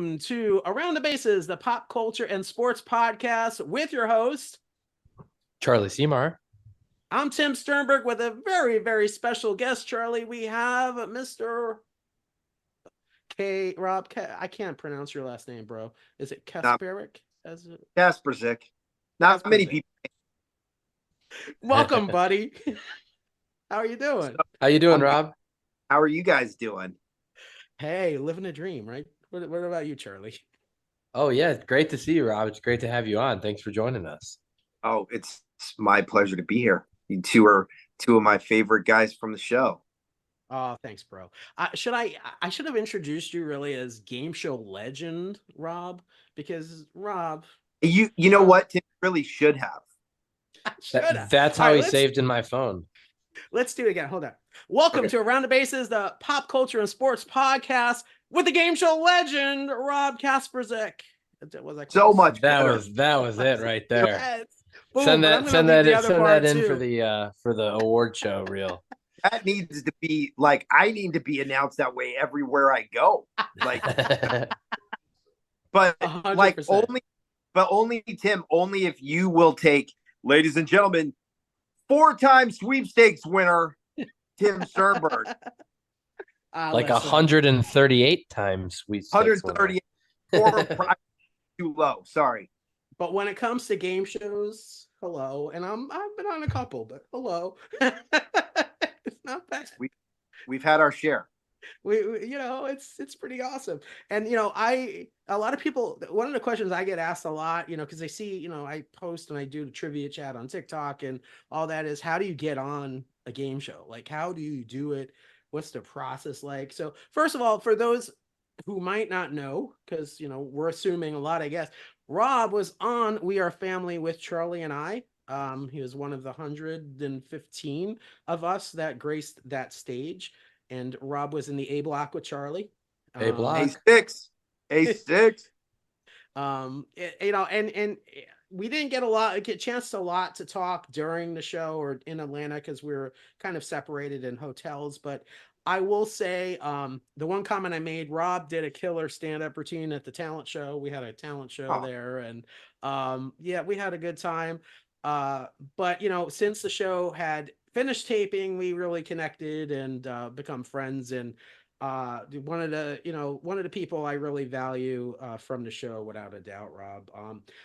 welcome to Around the Bases, the pop culture and sports podcast with your host, Charlie Seymour. I'm Tim Sternberg with a very, very special guest, Charlie. We have Mr. Rob. I can't pronounce your last name, bro. Is it Kasperic? Kasperzik. Not many people. Welcome, buddy. How are you doing? How you doing, Rob? How are you guys doing? Hey, living a dream, right? What about you, Charlie? Oh, yeah. Great to see you, Rob. It's great to have you on. Thanks for joining us. Oh, it's my pleasure to be here. You two are two of my favorite guys from the show. Oh, thanks, bro. I should have introduced you really as game show legend, Rob, because Rob. You know what? Tim really should have. That's how he saved in my phone. Let's do it again. Hold on. Welcome to Around the Bases, the pop culture and sports podcast with the game show legend, Rob Kasperzik. Was that so much? That was it right there. Yes. Boom, send that in for the award show reel. That needs to be like, I need to be announced that way everywhere I go. Like, but 100%. Like only Tim, only if you will take, ladies and gentlemen, 4-time sweepstakes winner Tim Sternberg. Like 138 times sweepstakes. 138 or too low. Sorry. But when it comes to game shows, hello, and I've been on a couple, but hello. It's not bad. We've had our share. We it's pretty awesome. And a lot of people, one of the questions I get asked a lot, because they see, I post and I do the trivia chat on TikTok and all that, is how do you get on a game show? Like, how do you do it? What's the process like? So first of all, for those who might not know, because we're assuming a lot, I guess, Rob was on We Are Family with Charlie and I. He was one of the 115 of us that graced that stage. And Rob was in the A block with Charlie. A block. A6. And we didn't get a chance to talk during the show or in Atlanta because we were kind of separated in hotels. But I will say, the one comment I made, Rob did a killer stand-up routine at the talent show. We had a talent show there, and we had a good time. But since the show had finished taping, we really connected and become friends. And one of the people I really value from the show, without a doubt, Rob.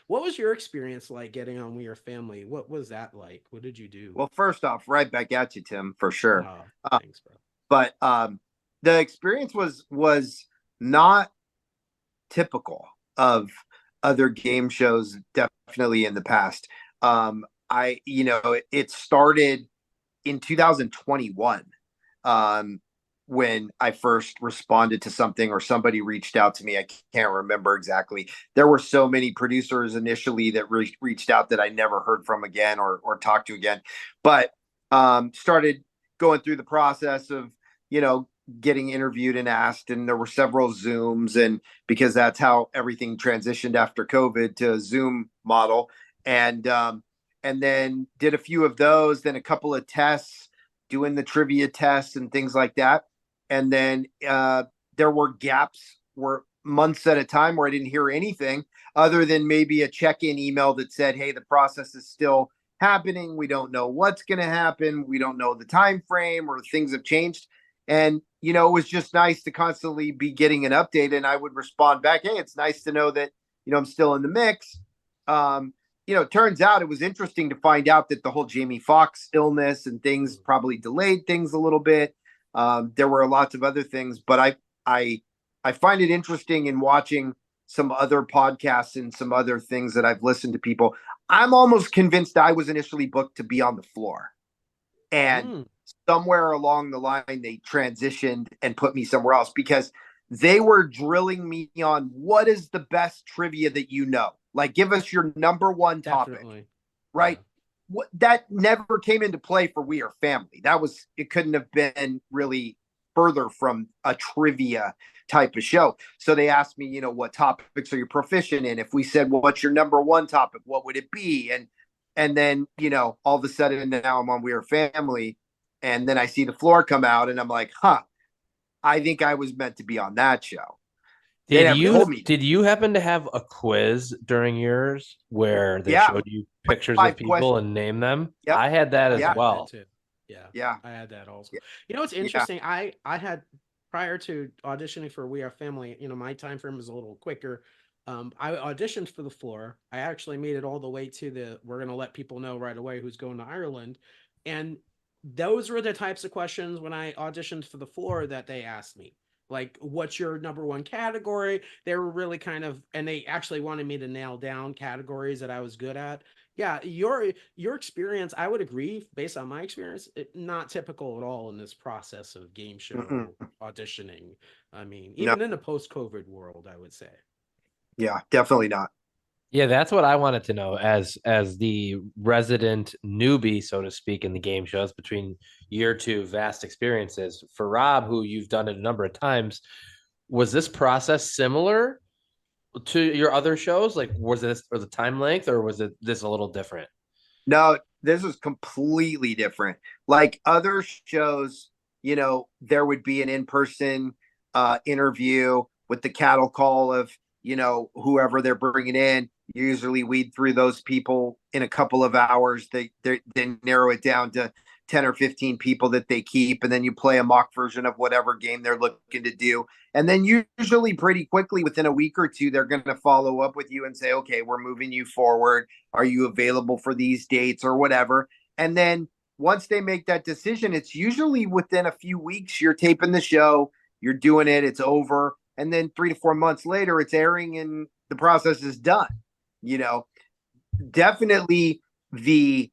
What was your experience like getting on We Are Family? What was that like? What did you do? Well, first off, right back at you, Tim, for sure. Thanks, bro. But the experience was not typical of other game shows, definitely in the past. It started in 2021 when I first responded to something or somebody reached out to me. I can't remember exactly. There were so many producers initially that reached out that I never heard from again or talked to again. But started going through the process of, getting interviewed and asked. And there were several Zooms, and because that's how everything transitioned after COVID to a Zoom model. And then did a few of those, then a couple of tests, doing the trivia tests and things like that. And then there were gaps, were months at a time where I didn't hear anything other than maybe a check-in email that said, hey, the process is still happening. We don't know what's going to happen. We don't know the time frame, or things have changed. And, it was just nice to constantly be getting an update. And I would respond back, hey, it's nice to know that, I'm still in the mix. It turns out it was interesting to find out that the whole Jamie Foxx illness and things probably delayed things a little bit. There were lots of other things, but I find it interesting in watching some other podcasts and some other things that I've listened to people. I'm almost convinced I was initially booked to be on the floor, and somewhere along the line they transitioned and put me somewhere else because they were drilling me on what is the best trivia that like, give us your number one topic. Definitely. Right? Yeah. That never came into play for We Are Family. It couldn't have been really further from a trivia type of show. So they asked me, what topics are you proficient in? If we said, well, what's your number one topic? What would it be? And then, all of a sudden now I'm on We Are Family, and then I see the floor come out and I'm like, I think I was meant to be on that show. They Did never you told me. did you happen to have a quiz during yours where they Yeah, showed you pictures of 5 people questions. and name them? Yep. I had that as Yeah. I had that well. too. Yeah, Yeah. I had that also. Yeah. You know what's Yeah. interesting? I had prior to auditioning for We Are Family. You know, my time frame was a little quicker. I auditioned for the floor. I actually made it all the way to the. We're gonna let people know right away who's going to Ireland, and those were the types of questions when I auditioned for the floor that they asked me. Like, what's your number one category? They were really kind of, and they actually wanted me to nail down categories that I was good at. Yeah, your experience, I would agree, based on my experience, not typical at all in this process of game Mm-mm. show auditioning. I mean, No. even in a post-COVID world, I would say. Yeah, definitely not. Yeah, that's what I wanted to know as the resident newbie, so to speak, in the game shows between year two vast experiences. For Rob, who you've done it a number of times, was this process similar to your other shows? Like, was this or the time length, or was it this a little different? No, this is completely different. Like other shows, there would be an in-person interview with the cattle call of, whoever they're bringing in. Usually weed through those people in a couple of hours. They narrow it down to 10 or 15 people that they keep, and then you play a mock version of whatever game they're looking to do. And then usually pretty quickly, within a week or two, they're going to follow up with you and say, okay, we're moving you forward. Are you available for these dates or whatever? And then once they make that decision, it's usually within a few weeks. You're taping the show, you're doing it, it's over. And then 3 to 4 months later, it's airing and the process is done. You know, definitely the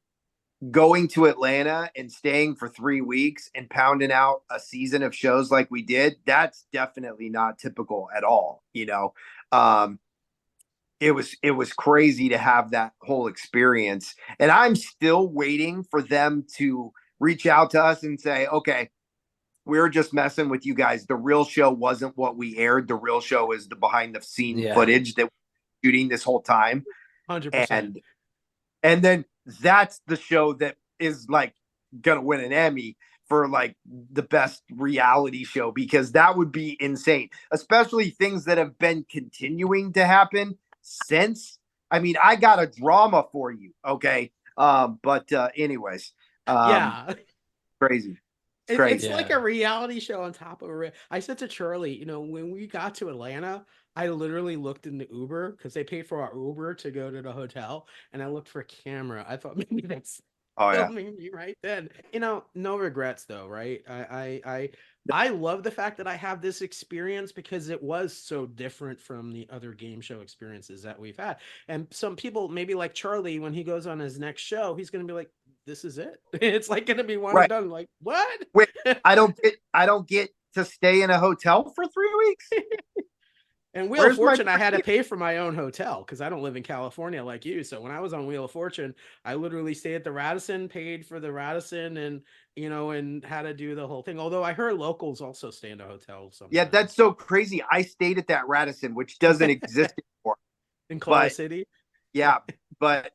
going to Atlanta and staying for 3 weeks and pounding out a season of shows like we did, that's definitely not typical at all. It was crazy to have that whole experience. And I'm still waiting for them to reach out to us and say, okay, we're just messing with you guys. The real show wasn't what we aired. The real show is the behind the scene Yeah. footage that we're shooting this whole time. 100%. And then that's the show that is like gonna win an Emmy for like the best reality show, because that would be insane, especially things that have been continuing to happen since. I mean, I got a drama for you, okay? But anyways, Yeah. crazy. It's It's crazy. like a reality show on top of I said to Charlie, when we got to Atlanta, I literally looked in the Uber because they paid for our Uber to go to the hotel, and I looked for a camera. I thought maybe that's Oh yeah. filming me right then. No regrets though, right? I love the fact that I have this experience because it was so different from the other game show experiences that we've had. And some people, maybe like Charlie, when he goes on his next show, he's gonna be like, this is it. It's like gonna be one and Right. done. Like, what? Wait, I don't get to stay in a hotel for 3 weeks. And Wheel of Where's my Fortune, I had to pay for my own hotel because I don't live in California like you. So when I was on Wheel of Fortune, I literally stayed at the Radisson, paid for the Radisson, and had to do the whole thing. Although I heard locals also stay in a hotel sometimes. Yeah, that's so crazy. I stayed at that Radisson, which doesn't exist anymore. In Culver But City. yeah, but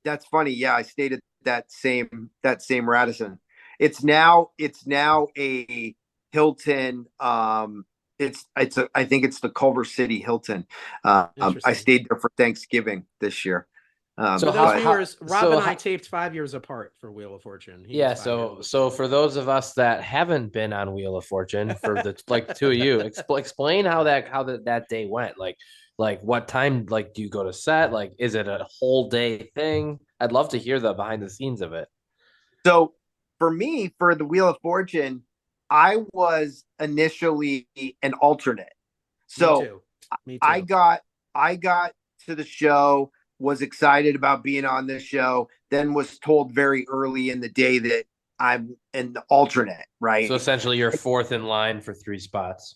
that's funny. Yeah, I stayed at that same Radisson. It's now a Hilton. I think it's the Culver City Hilton. I Interesting. stayed there for Thanksgiving this year. So For how- those viewers, Rob so and I how- taped 5 years apart for Wheel of Fortune. He Yeah, was 5 years so before for me. those of us that haven't been on Wheel of Fortune, for the like the two of you, explain how that day went. Like what time do you go to set? Like, is it a whole day thing? I'd love to hear the behind the scenes of it. So for me, for the Wheel of Fortune, I was initially an alternate. So Me too. I got to the show, was excited about being on this show, then was told very early in the day that I'm an alternate, right? So essentially, you're fourth in line for 3 spots.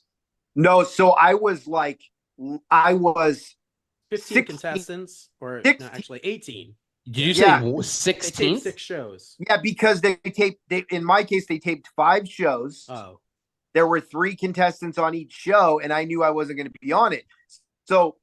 No, so I was 15 16. contestants, or 16. no, actually 18. Did you Yeah. say They taped 16th? 6 shows. Yeah, because in my case, they taped 5 shows. Oh. There were 3 contestants on each show, and I knew I wasn't going to be on it. So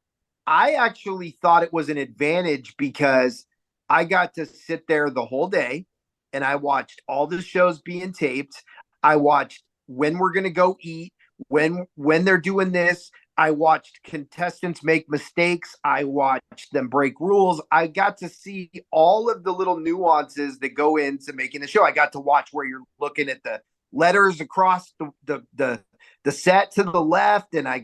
I actually thought it was an advantage because I got to sit there the whole day and I watched all the shows being taped. I watched when we're going to go eat, when they're doing this, I watched contestants make mistakes. I watched them break rules. I got to see all of the little nuances that go into making the show. I got to watch where you're looking at the letters across the set to the left, and I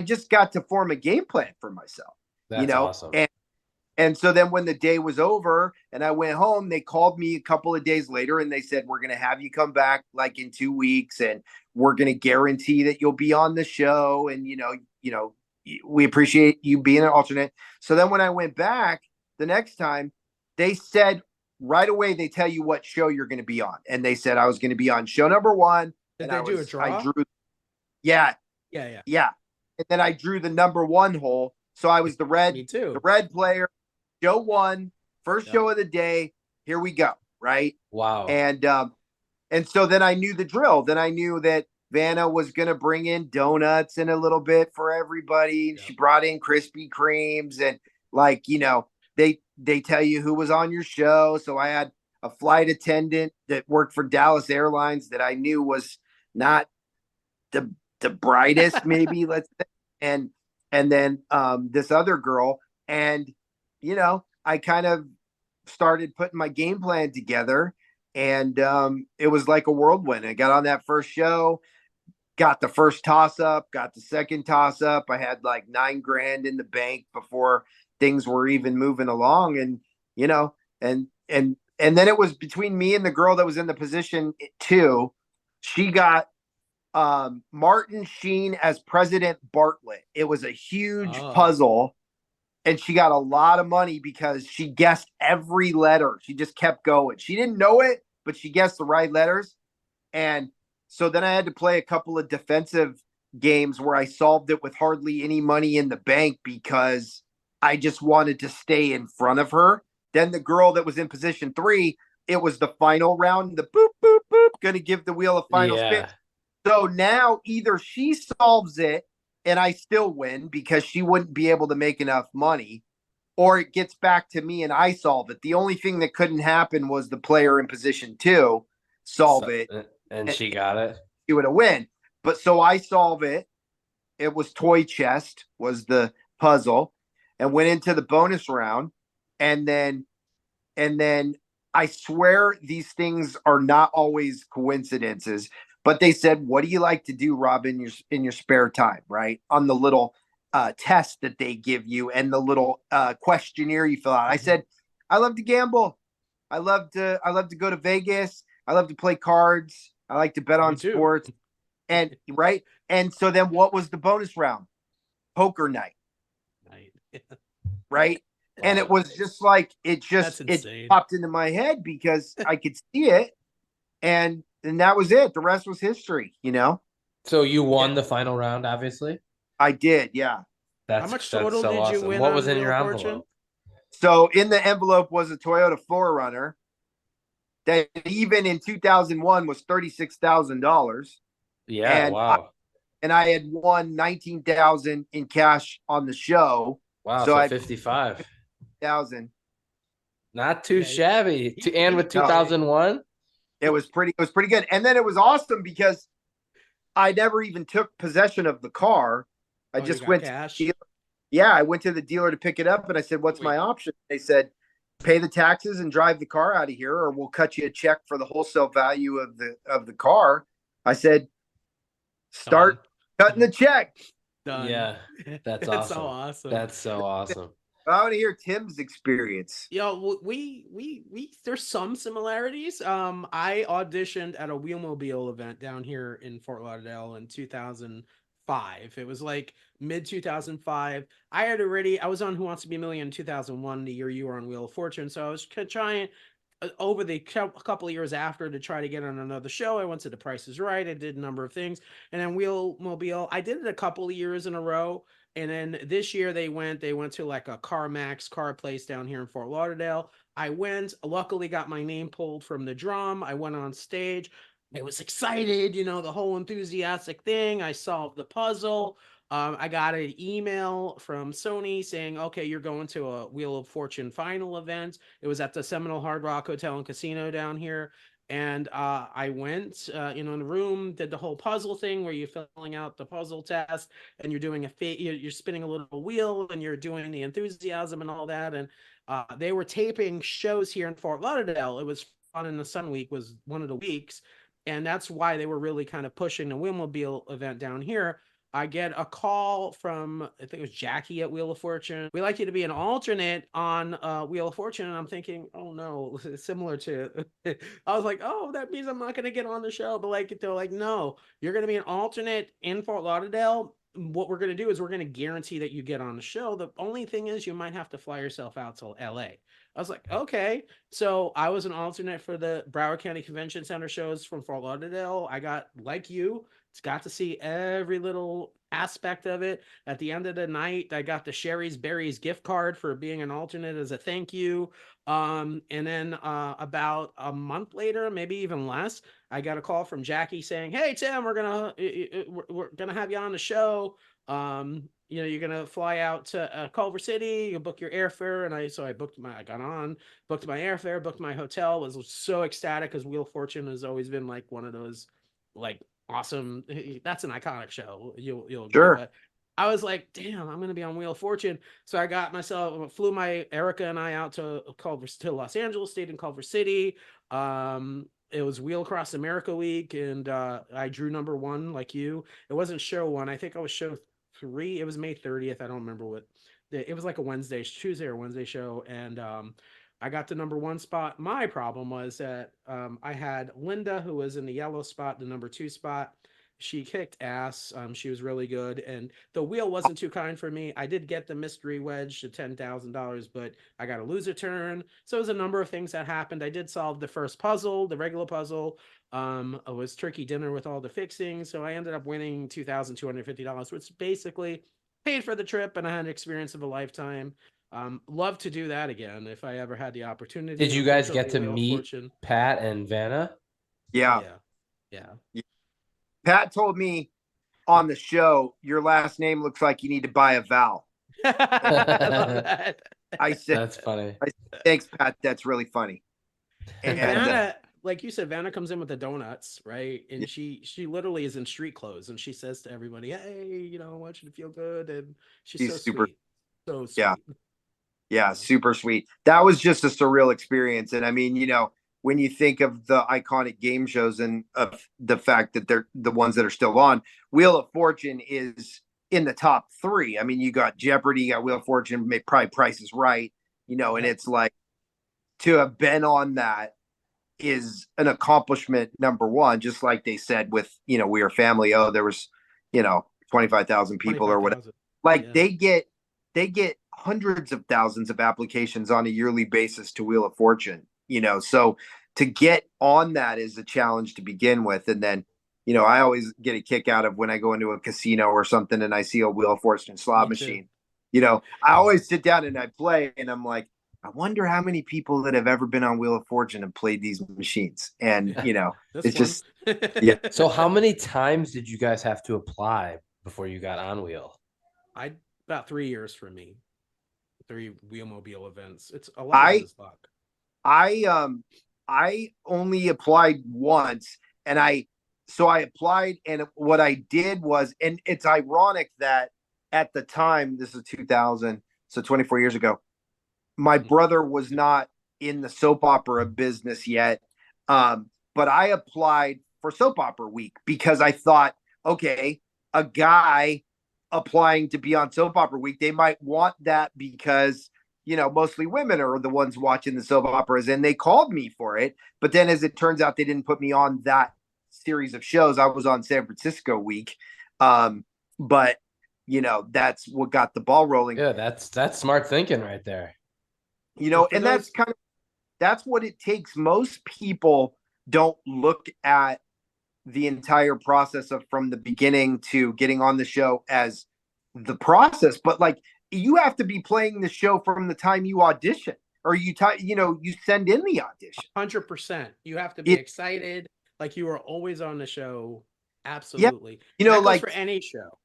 just got to form a game plan for myself. That's awesome. And so then when the day was over and I went home, they called me a couple of days later and they said, we're going to have you come back like in 2 weeks and we're going to guarantee that you'll be on the show. And, we appreciate you being an alternate. So then when I went back the next time, they said right away, they tell you what show you're going to be on. And they said I was going to be on show number 1. Did and they I do a was, draw? I drew. Yeah. Yeah. And then I drew the number 1 hole. So I was the Me too. red player. Show 1, first show of the day. Here we go. Right. Wow. And so then I knew the drill. Then I knew that Vanna was going to bring in donuts in a little bit for everybody. And she brought in Krispy Kremes and they tell you who was on your show. So I had a flight attendant that worked for Dallas Airlines that I knew was not the brightest, maybe let's say. And then this other girl. And I kind of started putting my game plan together, and it was like a whirlwind. I got on that first show, got the first toss up, got the second toss up. I had like $9,000 in the bank before things were even moving along. And, and then it was between me and the girl that was in the position 2. She got Martin Sheen as President Bartlett. It was a huge puzzle. And she got a lot of money because she guessed every letter. She just kept going. She didn't know it, but she guessed the right letters. And so then I had to play a couple of defensive games where I solved it with hardly any money in the bank because I just wanted to stay in front of her. Then the girl that was in position 3, it was the final round, the boop, boop, boop, going to give the wheel a final spin. So now either she solves it and I still win because she wouldn't be able to make enough money, or it gets back to me and I solve it. The only thing that couldn't happen was the player in position 2 solve it. And she got it. She would have win. But so I solve it. It was toy chest was the puzzle, and went into the bonus round. And then I swear these things are not always coincidences. But they said, what do you like to do, Rob, in your spare time, right? On the little test that they give you and the little questionnaire you fill out. I said, I love to gamble. I love to go to Vegas. I love to play cards. I like to bet on sports. And right. And so then what was the bonus round? Poker night. Right. And it was just like, it popped into my head because I could see it. And that was it. The rest was history, So you won the final round, obviously? I did, yeah. How much total did you win? What was in your envelope? So in the envelope was a Toyota 4Runner that even in 2001 was $36,000. Yeah, and wow. I had won $19,000 in cash on the show. Wow, so 55,000. Not too shabby. And with 2001? It was pretty good. And then it was awesome because I never even took possession of the car. I just went cash? I went to the dealer to pick it up and I said, what's my option? They said, pay the taxes and drive the car out of here, or we'll cut you a check for the wholesale value of the car. I said, start cutting the check. Done. Yeah, that's awesome. So awesome. That's so awesome. I want to hear Tim's experience. We there's some similarities. I auditioned at a Wheelmobile event down here in Fort Lauderdale in 2005. It was like mid 2005. I was on Who Wants to Be a Million in 2001, the year you were on Wheel of Fortune. So I was trying over the couple of years after to try to get on another show. I went to The Price is Right. I did a number of things, and then Wheelmobile, I did it a couple of years in a row. And then this year they went to like a CarMax car place down here in Fort Lauderdale. I went, luckily got my name pulled from the drum. I went on stage. I was excited, the whole enthusiastic thing. I solved the puzzle. I got an email from Sony saying, okay, you're going to a Wheel of Fortune final event. It was at the Seminole Hard Rock Hotel and Casino down here. And I went, in the room, did the whole puzzle thing where you're filling out the puzzle test and you're doing you're spinning a little wheel and you're doing the enthusiasm and all that. And they were taping shows here in Fort Lauderdale. It was Fun in the Sun Week was one of the weeks, and that's why they were really kind of pushing the Wheelmobile event down here. I get a call from, I think it was Jackie at Wheel of Fortune. We'd like you to be an alternate on Wheel of Fortune. And I'm thinking, oh no, similar to, I was like, oh, that means I'm not going to get on the show. But like, they're like, no, you're going to be an alternate in Fort Lauderdale. What we're going to do is we're going to guarantee that you get on the show. The only thing is you might have to fly yourself out to LA. I was like, okay. So I was an alternate for the Broward County Convention Center shows from Fort Lauderdale. I got, like you, got to see every little aspect of it. At the end of the night, I got the Sherry's Berries gift card for being an alternate as a thank you. And then about a month later, maybe even less, I got a call from Jackie saying, "Hey Tim, we're gonna have you on the show. You're gonna fly out to Culver City. You book your airfare." And I got on, booked my airfare, booked my hotel. Was so ecstatic because Wheel of Fortune has always been like one of those like awesome. That's an iconic show. You'll agree. Sure. But I was like, damn, I'm gonna be on Wheel of Fortune. So I got myself, flew my Erica and I out to Los Angeles, stayed in Culver City. It was Wheel Across America week, and I drew number one like you. It wasn't show one. I think I was show three. It was May 30th. I don't remember what. It was like a Tuesday or Wednesday show, and I got the number one spot. My problem was that I had Linda, who was in the yellow spot, the number two spot. She kicked ass. She was really good, and the wheel wasn't too kind for me. I did get the mystery wedge to $10,000, but I got a loser turn. So it was a number of things that happened. I did solve the first puzzle, the regular puzzle. It was turkey dinner with all the fixings, so I ended up winning $2,250, which basically paid for the trip, and I had an experience of a lifetime. Love to do that again if I ever had the opportunity. Did you guys Unfortunately, get to Wheel of meet Fortune. Pat and Vanna? Yeah. Yeah. Pat told me on the show, your last name looks like you need to buy a vowel. I love that. I said, That's funny. thanks, Pat. That's really funny. And And Vanna, like you said, Vanna comes in with the donuts, right? And she literally is in street clothes, and she says to everybody, "Hey, I want you to feel good." And she's so she's super. sweet, so sweet. Yeah. Yeah, super sweet. That was just a surreal experience. And I mean, when you think of the iconic game shows and of the fact that they're the ones that are still on, Wheel of Fortune is in the top three. I mean, you got Jeopardy, you got Wheel of Fortune, probably Price is Right, and it's like to have been on that is an accomplishment, number one, just like they said with, We Are Family. Oh, there was, 25,000 people or whatever. 25,000. Like Yeah. they get hundreds of thousands of applications on a yearly basis to Wheel of Fortune, so to get on that is a challenge to begin with. And then, I always get a kick out of when I go into a casino or something and I see a Wheel of Fortune slot machine. I always sit down and I play and I'm like, I wonder how many people that have ever been on Wheel of Fortune have played these machines. And, it's just, yeah. So how many times did you guys have to apply before you got on Wheel? About 3 years for me. 3 Wheelmobile events. It's a lot of luck. I only applied once, and I applied, and what I did was, and it's ironic that at the time, this is 2000, so 24 years ago, my brother was not in the soap opera business yet. But I applied for Soap Opera Week because I thought, okay, a guy applying to be on Soap Opera Week, they might want that because, mostly women are the ones watching the soap operas, and they called me for it. But then as it turns out, they didn't put me on that series of shows. I was on San Francisco Week. But that's what got the ball rolling. Yeah, that's smart thinking right there. And that's what it takes. Most people don't look at the entire process of from the beginning to getting on the show as the process, but like you have to be playing the show from the time you audition or you send in the audition. 100%. You have to be excited, like you are always on the show. Absolutely. Yeah. That goes for any show.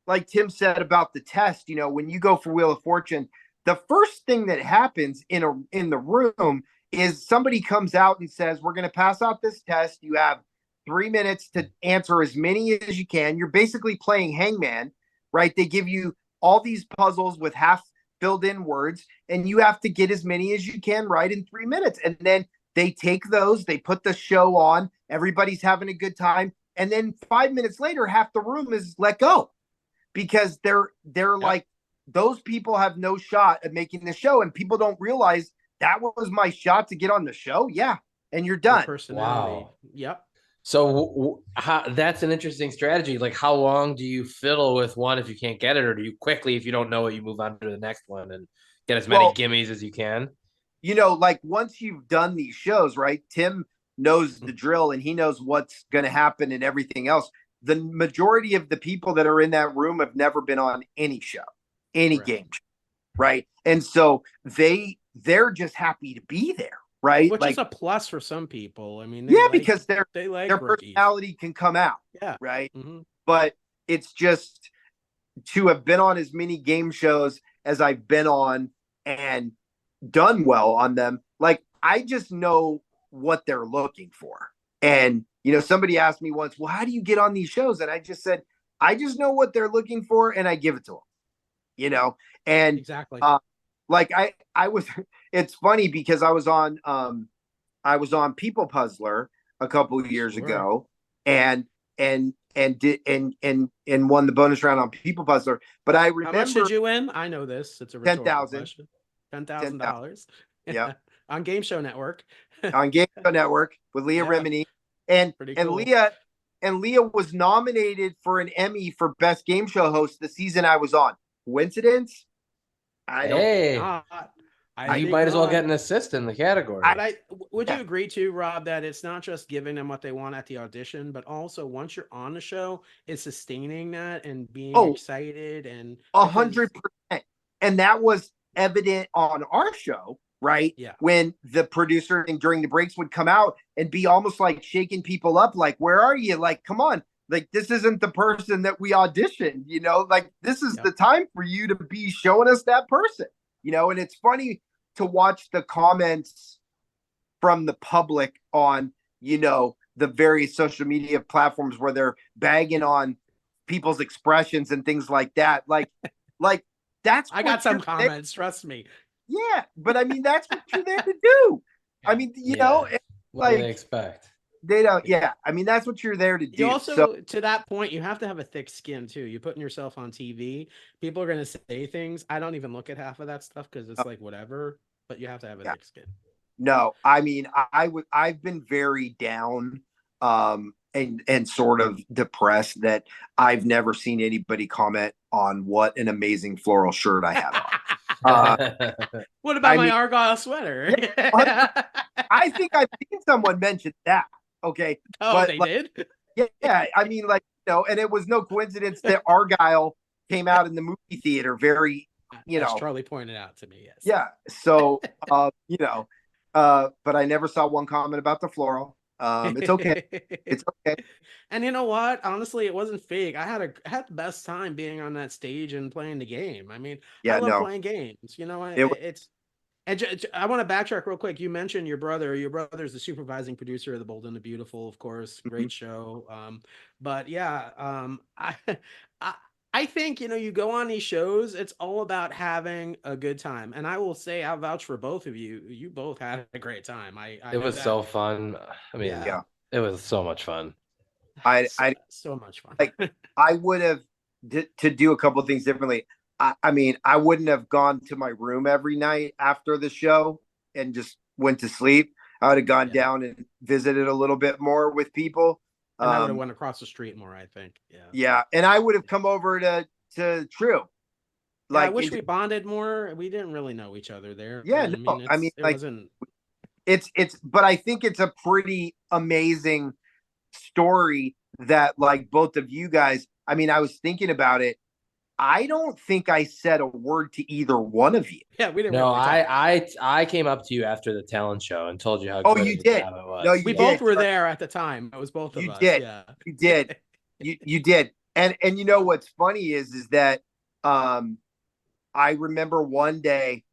Like Tim said about the test, when you go for Wheel of Fortune, the first thing that happens in the room is somebody comes out and says, we're going to pass out this test. You have 3 minutes to answer as many as you can. You're basically playing hangman, right? They give you all these puzzles with half filled in words, and you have to get as many as you can right in 3 minutes. And then they take those, they put the show on, everybody's having a good time. And then 5 minutes later, half the room is let go because they're like, those people have no shot at making the show. And people don't realize that was my shot to get on the show. Yeah. And you're done. Personality. Wow. Yep. So that's an interesting strategy. Like, how long do you fiddle with one if you can't get it, or do you quickly, if you don't know it, you move on to the next one and get as many gimmies as you can? Like once you've done these shows, right? Tim knows the drill and he knows what's going to happen and everything else. The majority of the people that are in that room have never been on any show, any game show, right? And so they're just happy to be there. Right. Which is a plus for some people. I mean, because their rookies. personality can come out. Yeah. Right. Mm-hmm. But it's just to have been on as many game shows as I've been on and done well on them. Like, I just know what they're looking for. And, somebody asked me once, well, how do you get on these shows? And I just said, I just know what they're looking for and I give it to them, and exactly. Like I was, it's funny because I was on People Puzzler a couple of years ago and won the bonus round on People Puzzler. But I remember, how much did you win? I know this. It's a rhetorical question. $10,000. Yeah. On Game Show Network. On Game Show Network with Leah Remini. And cool. Leah was nominated for an Emmy for Best Game Show Host the season I was on. Coincidence? I don't think you might as well get an assist in the category. Would you agree too, Rob, that it's not just giving them what they want at the audition, but also once you're on the show, it's sustaining that and being excited and 100%. And that was evident on our show, right? Yeah. When the producer and during the breaks would come out and be almost like shaking people up, like, where are you? Like, come on. Like, this isn't the person that we auditioned, like this is the time for you to be showing us that person, and it's funny to watch the comments from the public on, the various social media platforms where they're bagging on people's expressions and things like that. Like that's, I got some comments, trust me. Yeah. But I mean, that's what you're there to do. I mean, what do they expect? They don't. Yeah. I mean, that's what you're there to do. You also, to that point, you have to have a thick skin too. You're putting yourself on TV. People are going to say things. I don't even look at half of that stuff because it's like whatever, but you have to have a thick skin. No, I mean, I've been very down and sort of depressed that I've never seen anybody comment on what an amazing floral shirt I have on. What about my Argyle sweater? I think I've seen someone mention that. Okay. Oh, but, they did? Yeah. I mean, and it was no coincidence that Argyle came out in the movie theater very, as Charlie pointed out to me. Yes. Yeah. So, but I never saw one comment about the floral. It's okay. It's okay. And you know what? Honestly, it wasn't fake. I had the best time being on that stage and playing the game. I mean, I love playing games. And I want to backtrack real quick. You mentioned your brother. Your brother's the supervising producer of The Bold and the Beautiful, of course. Great show. But yeah, I think, you go on these shows, it's all about having a good time. And I will say, I'll vouch for both of you. You both had a great time. It was so fun. I mean, it was so much fun. So much fun. Like, I would have to do a couple of things differently. I mean, I wouldn't have gone to my room every night after the show and just went to sleep. I would have gone down and visited a little bit more with people. And I would have went across the street more, I think. Yeah. Yeah. And I would have come over to True. Like, I wish we bonded more. We didn't really know each other there. Yeah. No, I mean, it wasn't. But I think it's a pretty amazing story that, like, both of you guys, I mean, I was thinking about it. I don't think I said a word to either one of you. Yeah, we didn't. No, I came up to you after the talent show and told you how. Oh, you did. It was. No, we both were there at the time. It was both of us. Did. Yeah, you did. You did. And you know what's funny is that I remember one day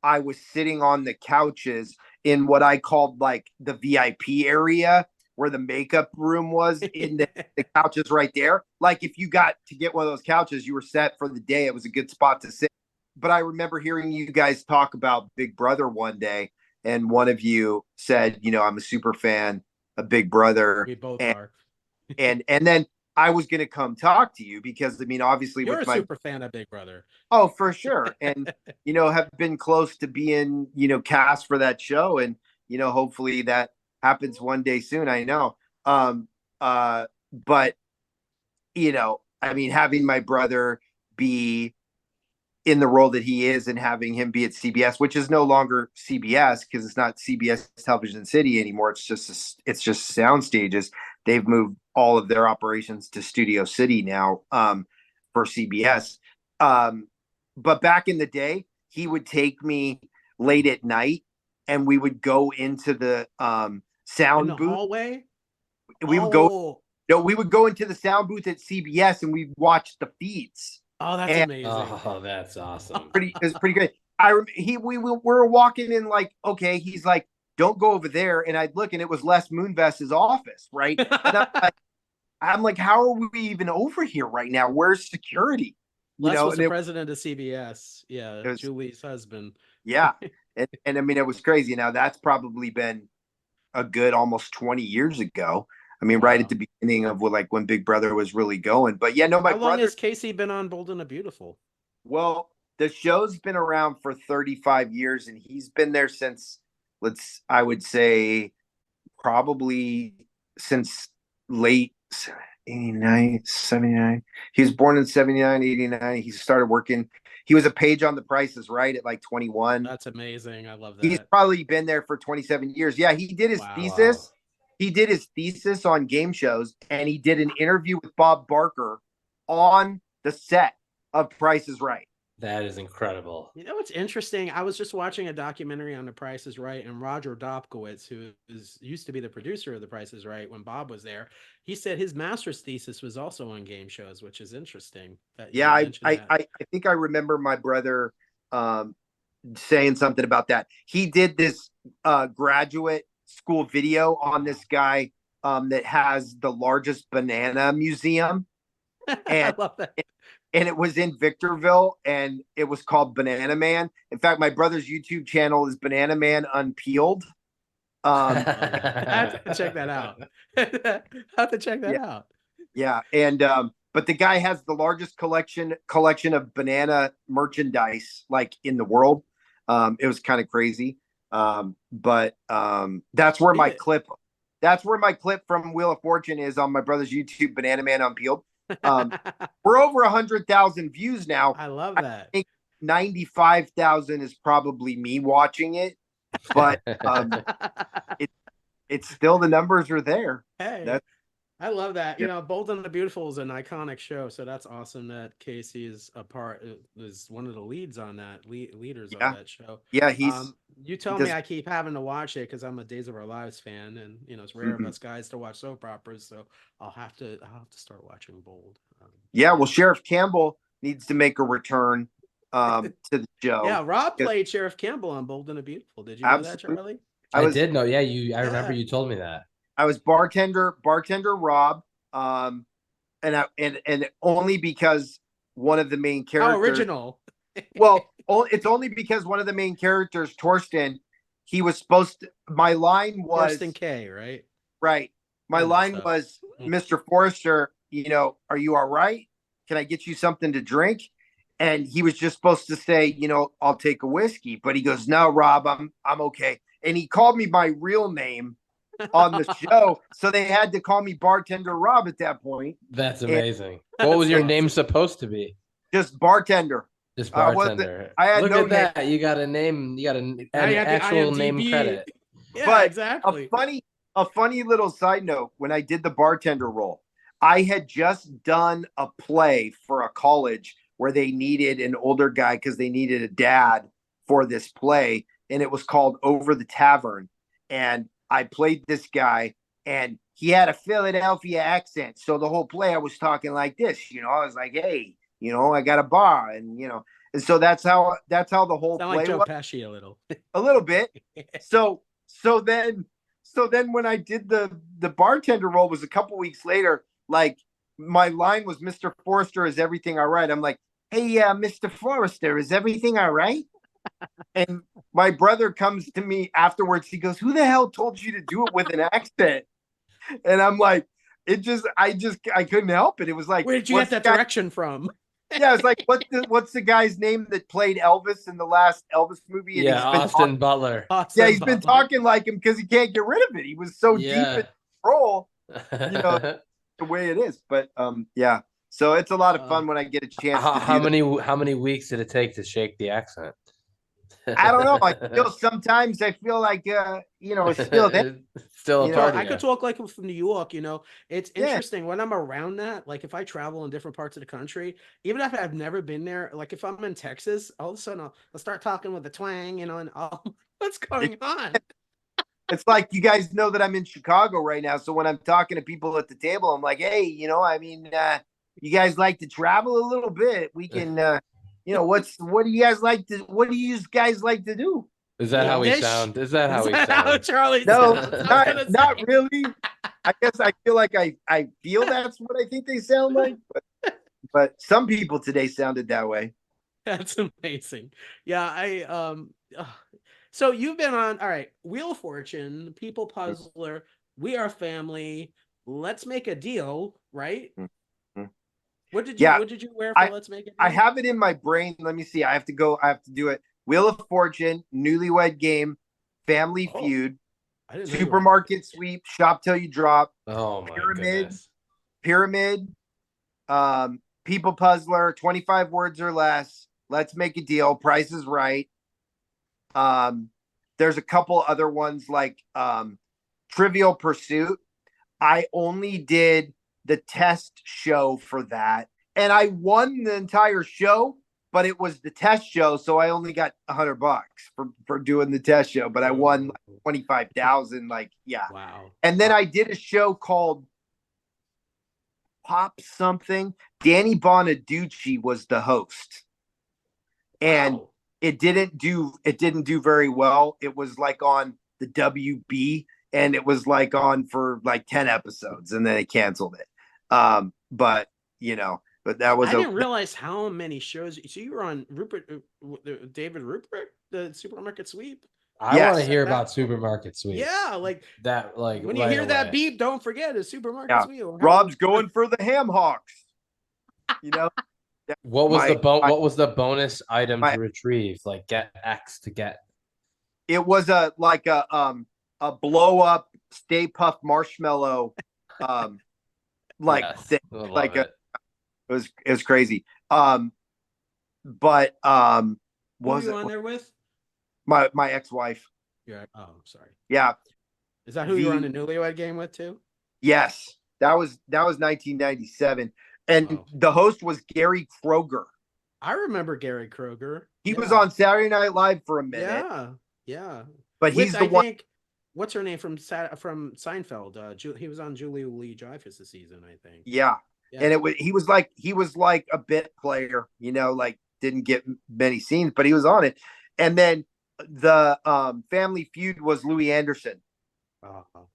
I was sitting on the couches in what I called like the VIP area where the makeup room was in the couches right there. Like if you got to get one of those couches, you were set for the day. It was a good spot to sit. But I remember hearing you guys talk about Big Brother one day, and one of you said, I'm a super fan of Big Brother. We both and, are. and then I was going to come talk to you because, I mean, obviously You're with a super fan of Big Brother. Oh, for sure. And, have been close to being, cast for that show. And, hopefully that happens one day soon. I know. But, I mean, having my brother be in the role that he is and having him be at CBS, which is no longer CBS because it's not CBS Television City anymore. It's just sound stages. They've moved all of their operations to Studio City now for CBS. But back in the day, he would take me late at night and we would go into the sound in the booth. Hallway? We would go. No, we would go into the sound booth at CBS and we'd watch the feeds. Oh, that's amazing. Oh, that's awesome. It's pretty good. We were walking in like, okay, he's like, don't go over there. And I'd look and it was Les Moonvest's office, right? And I'm like, how are we even over here right now? Where's security? Les was the president of CBS. Yeah, Julie's husband. Yeah. and I mean, it was crazy. Now that's probably been a good almost 20 years ago. I mean, right at the beginning of when Big Brother was really going. But yeah, no, How long has Casey been on Bold and the Beautiful? Well, the show's been around for 35 years and he's been there since, I would say probably since late 89, 79. He was born in 79, 89. He started working. He was a page on The Price is Right at like 21. That's amazing. I love that. He's probably been there for 27 years. Yeah, he did his thesis. Wow. He did his thesis on game shows, and he did an interview with Bob Barker on the set of Price is Right. That is incredible. You know what's interesting? I was just watching a documentary on The Price is Right, and Roger Dobkowitz, who used to be the producer of The Price is Right when Bob was there, he said his master's thesis was also on game shows, which is interesting. Yeah, I think I remember my brother saying something about that. He did this graduate school video on this guy that has the largest banana museum. And, I love that. And it was in Victorville and it was called Banana Man. In fact, my brother's YouTube channel is Banana Man Unpeeled. I have to check that out. I have to check that out. Yeah. And but the guy has the largest collection of banana merchandise like in the world. It was kind of crazy. But that's where my clip from Wheel of Fortune is on my brother's YouTube, Banana Man Unpeeled. We're over 100,000 views now. I love that. I think 95,000 is probably me watching it, but it's still, the numbers are there. Hey, I love that. You know, Bold and the Beautiful is an iconic show, so that's awesome that Casey is one of the leads on that, leaders on that show. Yeah, you tell me I keep having to watch it because I'm a Days of Our Lives fan, and it's rare of us guys to watch soap operas, so I'll have to start watching Bold. Well, Sheriff Campbell needs to make a return to the show. Yeah, Rob played Sheriff Campbell on Bold and the Beautiful. Did you know that, Charlie? I did know. Yeah, I remember you told me that. I was bartender Rob, and only because one of the main characters. How original. Well, it's only because one of the main characters, Torsten, he was supposed to. My line was Torsten K, right? Right. My line was, Mr. Forrester, are you all right? Can I get you something to drink? And he was just supposed to say, I'll take a whiskey. But he goes, no, Rob, I'm okay. And he called me my real name on the show, so they had to call me Bartender Rob at that point. That's amazing. What was your name supposed to be? Just Bartender. Just Bartender. I had Look no at that. Name. You got a name. You got an actual name credit. Yeah, but exactly. A funny little side note: when I did the bartender role, I had just done a play for a college where they needed an older guy because they needed a dad for this play, and it was called Over the Tavern, and I played this guy, and he had a Philadelphia accent. So the whole play, I was talking like this, I was like, hey, I got a bar, and and so that's how the whole Sound play like Joe was. Pesci a little A little bit. So so then when I did the bartender role was a couple weeks later, like my line was, Mr. Forrester, is everything all right? I'm like, hey, Mr. Forrester, is everything all right? And my brother comes to me afterwards. He goes, who the hell told you to do it with an accent? And I'm like, I couldn't help it. It was like, Where did you get that direction from? Yeah, it's like, what's the guy's name that played Elvis in the last Elvis movie? And Yeah, Austin Butler. Austin he's been talking like him because he can't get rid of it. He was so deep in role, the way it is. But yeah. So it's a lot of fun when I get a chance to do how many weeks did it take to shake the accent? I don't know. Sometimes I feel like it's still there. Still a part of I could talk like from New York, It's interesting when I'm around that. Like if I travel in different parts of the country, even if I've never been there, like if I'm in Texas, all of a sudden I'll start talking with a twang, and what's going on? It's like, you guys know that I'm in Chicago right now. So when I'm talking to people at the table, I'm like, hey, you guys like to travel a little bit. We can, what do you guys like to do? Is that how we sound? Is that how we sound? Charlie? No, not really. I guess I feel like I feel that's what I think they sound like, but some people today sounded that way. That's amazing. Yeah, so you've been on, all right, Wheel of Fortune, People Puzzler, We Are Family, Let's Make a Deal, right? Mm-hmm. What did you wear for Let's Make a Deal? I have it in my brain. Let me see. I have to do it. Wheel of Fortune, Newlywed Game, Family Feud, Supermarket Sweep, Shop Till You Drop, oh my goodness. Pyramid, People Puzzler, 25 words or less, Let's Make a Deal, Price is Right. There's a couple other ones like Trivial Pursuit. I only did the test show for that, and I won the entire show, but it was the test show, so I only got $100 for doing the test show, but I won like 25,000. Like, yeah. Wow. And then I did a show called Pop something. Danny Bonaducci was the host, and it didn't do very well. It was like on the WB, and it was like on for like 10 episodes, and then they canceled it. But that was. I didn't realize how many shows. So you were on David Rupert, the Supermarket Sweep. I want to hear about Supermarket Sweep. Yeah, like that. Like when you hear that beep, don't forget a Supermarket Sweep. Rob's going for the Ham Hawks. What was the bonus item to retrieve? Like get X to get. It was a blow up Stay Puft Marshmallow, thing. Like it was crazy. But was you on there with? My ex-wife. Yeah. Oh, sorry. Yeah. Is that who you were on the Newlywed Game with too? Yes, that was 1997, and the host was Gary Kroger. I remember Gary Kroger. He was on Saturday Night Live for a minute. Yeah. But he's the one. What's her name from Seinfeld? He was on Julie Lee Dreyfus this season, I think. Yeah. And he was like a bit player, like didn't get many scenes, but he was on it. And then the Family Feud was Louis Anderson.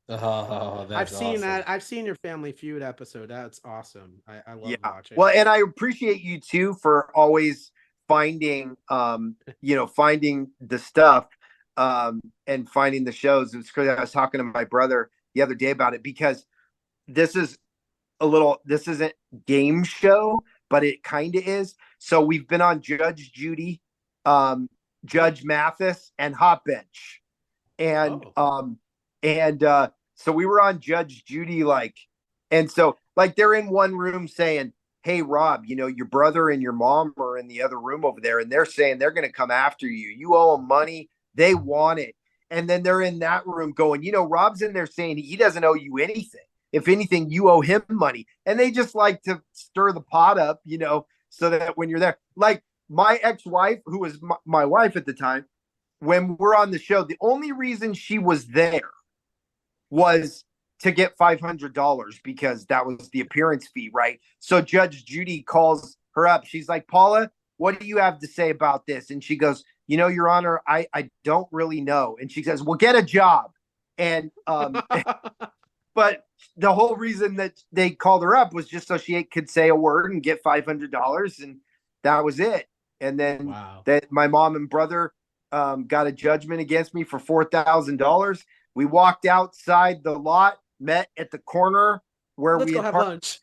I've seen that. I've seen your Family Feud episode. That's awesome. I love watching. Well, and I appreciate you too for always finding finding the stuff and finding the shows. It's crazy. I was talking to my brother the other day about it, because this isn't game show, but it kind of is. So we've been on Judge Judy, Judge Mathis, and Hot Bench. And so we were on Judge Judy, and so they're in one room saying, hey, Rob, your brother and your mom are in the other room over there, and they're saying they're going to come after you. You owe them money. They want it. And then they're in that room going, Rob's in there saying he doesn't owe you anything. If anything, you owe him money. And they just like to stir the pot up, so that when you're there, like my ex-wife, who was my wife at the time, when we're on the show, the only reason she was there was to get $500, because that was the appearance fee, right? So Judge Judy calls her up. She's like, Paula, what do you have to say about this? And she goes, Your honor, I don't really know. And she says, well, get a job. And but the whole reason that they called her up was just so she could say a word and get $500, and that was it. And then Wow. that my mom and brother got a judgment against me for $4,000. We walked outside the lot, met at the corner where Let's we go had have parked, lunch.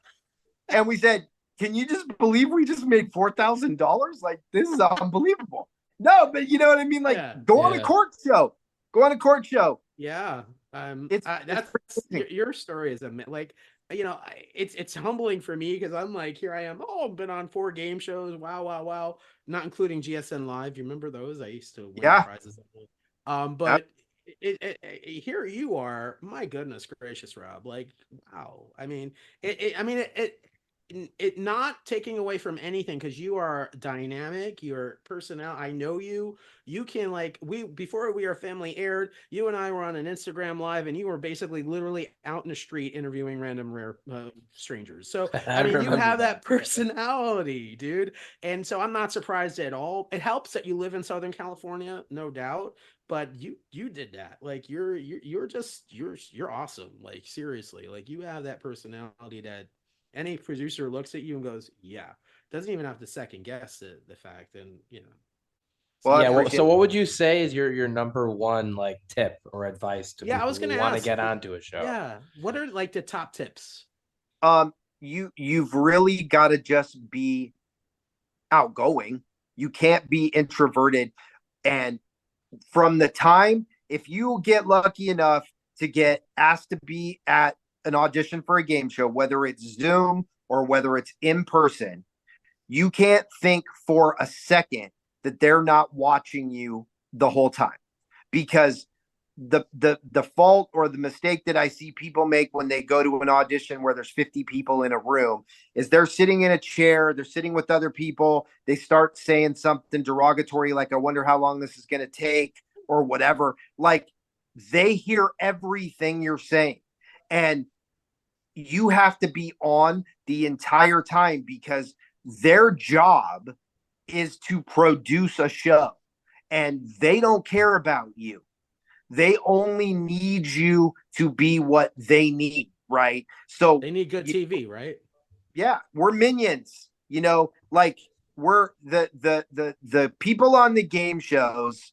and we said, "Can you just believe we just made $4,000? Like, this is unbelievable." No, but you know what I mean. Like, Yeah. go on a court show. Go on a court show. Yeah. It's That's your story is like, it's humbling for me because I'm like, here I am. Oh, I've been on 4 game shows. Wow, wow, wow. Not including GSN Live. You remember those? I used to win yeah. prizes. But here you are. My goodness gracious, Rob. Like, wow. I mean, it not taking away from anything because you are dynamic. Your personnel. I know you. You can like before We Are Family aired. You and I were on an Instagram live, and you were basically literally out in the street interviewing random rare strangers. So I mean, you have that personality, dude. And so I'm not surprised at all. It helps that you live in Southern California, no doubt. But you did that. Like you're just you're awesome. Like seriously, like you have that personality that any producer looks at you and goes, yeah, doesn't even have to second guess the fact. And Well, I Yeah. Well, appreciate so it. what would you say is your number one like tip or advice to yeah, I people was who gonna want to ask, get onto a show? yeah, what are like the top tips? You've really got to just be outgoing. You can't be introverted. And from the time, if you get lucky enough to get asked to be at an audition for a game show, whether it's Zoom or whether it's in person, you can't think for a second that they're not watching you the whole time, because the fault or the mistake that I see people make when they go to an audition where there's 50 people in a room is they're sitting in a chair, they're sitting with other people, they start saying something derogatory like, I wonder how long this is going to take or whatever. Like, they hear everything you're saying, and you have to be on the entire time because their job is to produce a show, and they don't care about you. They only need you to be what they need, right? So They need good TV, right? yeah, we're minions, like we're the people on the game shows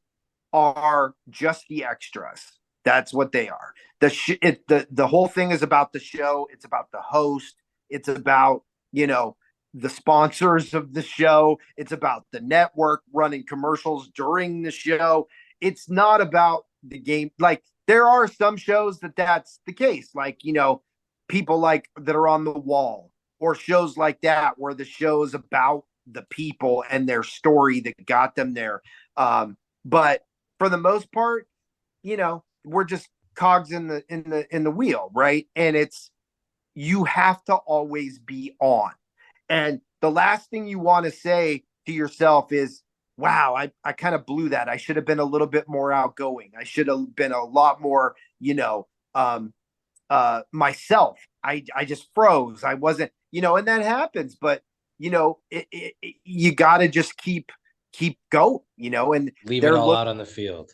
are just the extras. That's what they are. The whole thing is about the show. It's about the host. It's about, the sponsors of the show. It's about the network running commercials during the show. It's not about the game. Like, there are some shows that's the case. Like, people like that are on the wall, or shows like that where the show is about the people and their story that got them there. But for the most part, we're just cogs in the wheel, right? And you have to always be on. And the last thing you want to say to yourself is, wow, I kind of blew that. I should have been a little bit more outgoing. I should have been a lot more, myself. I just froze. I wasn't, and that happens. But you got to just keep going. And Leave it they're all out on the field.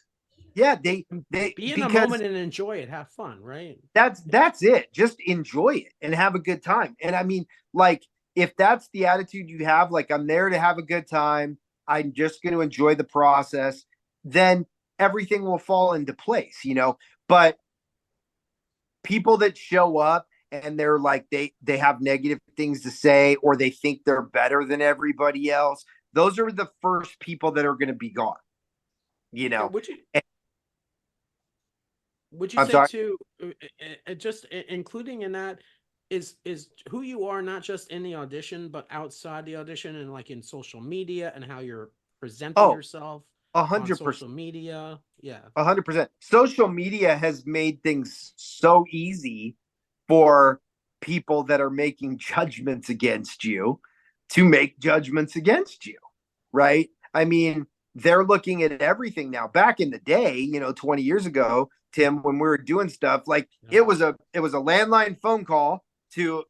yeah, they Be in the because moment and enjoy it. Have fun, right? that's it. Just enjoy it and have a good time. And I mean, like, if that's the attitude you have, like, I'm there to have a good time, I'm just going to enjoy the process, then everything will fall into place, But people that show up and they're like, they have negative things to say, or they think they're better than everybody else, those are the first people that are going to be gone, And would you I'm say sorry. too, just including in that is who you are, not just in the audition, but outside the audition and like in social media and how you're presenting Oh, yourself on 100%. social media? Yeah. 100%. Social media has made things so easy for people that are making judgments against you to make judgments against you, right? I mean, they're looking at everything now. Back in the day, 20 years ago, Tim, when we were doing stuff, like, Yeah. it was a landline phone call to,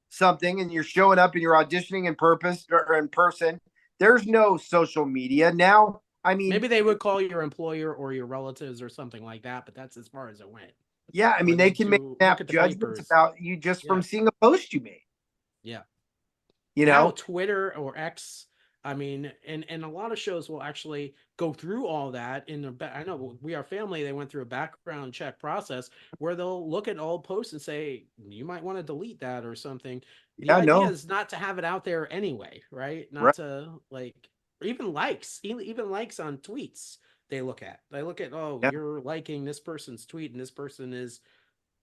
something, and you're showing up and you're auditioning in purpose or in person. There's no social media now. I mean, Maybe they would call your employer or your relatives or something like that, but that's as far as it went. yeah, I Or mean, they they'd can make look snap at the judgments papers. about you just Yeah. from seeing a post you made. Yeah. You Now know, Twitter or X, I mean, and a lot of shows will actually go through all that in the I know We Are Family, they went through a background check process where they'll look at old posts and say you might want to delete that or something. The yeah, idea no, is not to have it out there anyway, right? Not right, to like, or even likes, even likes on tweets. They look at, oh, yeah. you're liking this person's tweet and this person is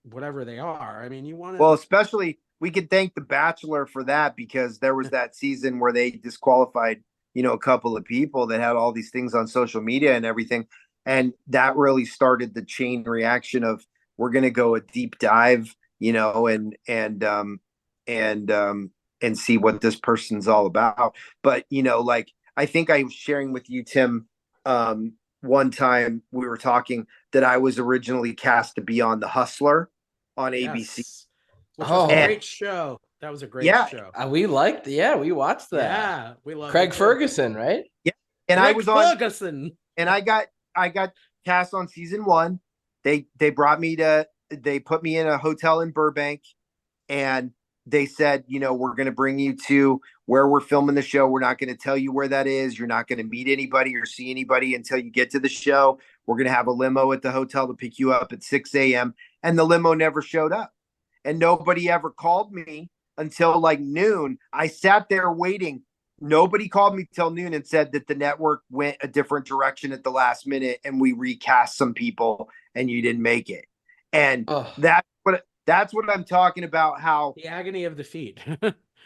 whatever they are. I mean, you want Well, to. especially we could thank The Bachelor for that, because there was that season where they disqualified, a couple of people that had all these things on social media and everything. And that really started the chain reaction of, we're going to go a deep dive, and and see what this person's all about. But, like, I think I was sharing with you, Tim, one time we were talking that I was originally cast to be on The Hustler on ABC. Yes. Which was a And Oh, great show. That was a great yeah, show. we watched that. Yeah, we loved it Craig too. Ferguson, right? yeah. And I Craig was on, Ferguson. and I got cast on season one. They put me in a hotel in Burbank, and they said, we're going to bring you to where we're filming the show. We're not going to tell you where that is. You're not going to meet anybody or see anybody until you get to the show. We're going to have a limo at the hotel to pick you up at 6 a.m. And the limo never showed up. And nobody ever called me until like noon. I sat there waiting. Nobody called me till noon and said that the network went a different direction at the last minute and we recast some people and you didn't make it. And Oh, that's what I'm talking about. How, The agony of defeat.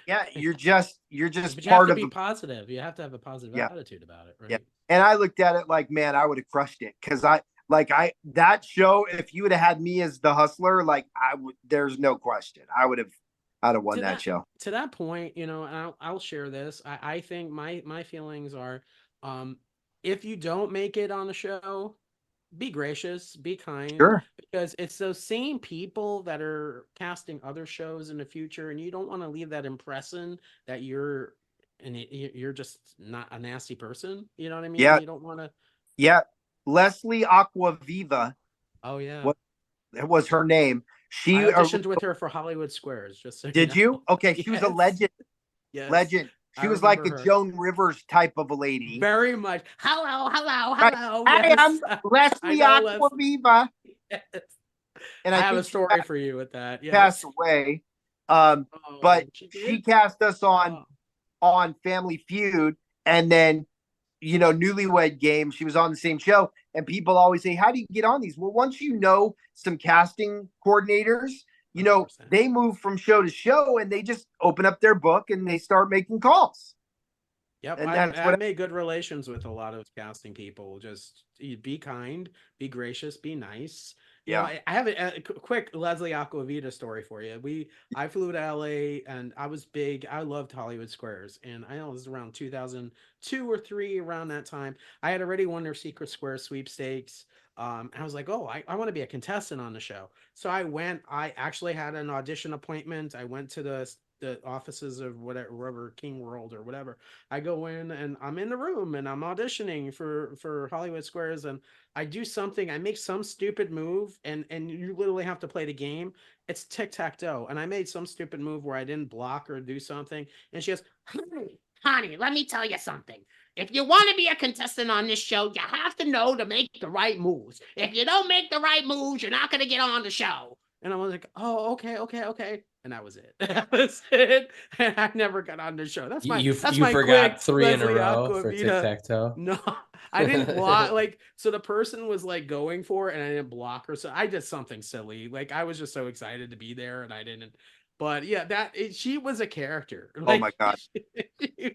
yeah, you're just But you have part to of be the, positive. You have to have a positive yeah, attitude about it, yeah. right? And I looked at it like, man, I would have crushed it, because that show, if you would have had me as the hustler, like, I would, there's no question, I'd have won To that that show. to that point, and I'll share this. I think my feelings are, um, if you don't make it on the show, be gracious, be kind, Sure. because it's those same people that are casting other shows in the future, and you don't want to leave that impression that you're just not a nasty person. You know what I mean? Yeah. You don't want to. Yeah. Leslie Aquaviva, Oh yeah, what was her name? I She auditioned with her for Hollywood Squares. Just so you Did know. you? Okay, she was a Yes, legend. yes, Legend. I She was like remember a her Joan Rivers type of a lady. very much. Hello, hello, Right. hello. I am Yes, I Leslie know, Les. Aquaviva. Yes. And I I have a think she story for you with that. passed Yes. away. Um, but Oh, she she did. cast us on Oh, Family Feud, and then, Newlywed Game. She was on the same show, and people always say, "How do you get on these?" Well, once you know some casting coordinators, 100%. they move from show to show, and they just open up their book and they start making calls, Yep, and I've that's I've what. made good relations with a lot of casting people. Just be kind, be gracious, be nice. Yeah, I have a quick Leslie Aquavita story for you. I flew to LA and I was big. I loved Hollywood Squares, and I know it was around 2002 or three, around that time. I had already won their Secret Square sweepstakes. I was like, oh, I want to be a contestant on the show. So I went. I actually had an audition appointment. I went to the offices of whatever King World or whatever. I go in and I'm in the room and I'm auditioning for Hollywood Squares, and I do something, I make some stupid move, and you literally have to play the game. It's tic-tac-toe, and I made some stupid move where I didn't block or do something, and she goes, honey, let me tell you something. If you want to be a contestant on this show, you have to know to make the right moves. If you don't make the right moves, you're not going to get on the show. And I was like, oh, okay, okay, okay. And that was it. That was it. And I never got on the show. That's you my quick forgot three in a Leslie row for tic Aquavita. tac toe. No, I didn't block. Like, so the person was like going for it, and I didn't block her. So I did something silly. Like, I was just so excited to be there, and I didn't. But yeah, she was a character. Oh my Like, God,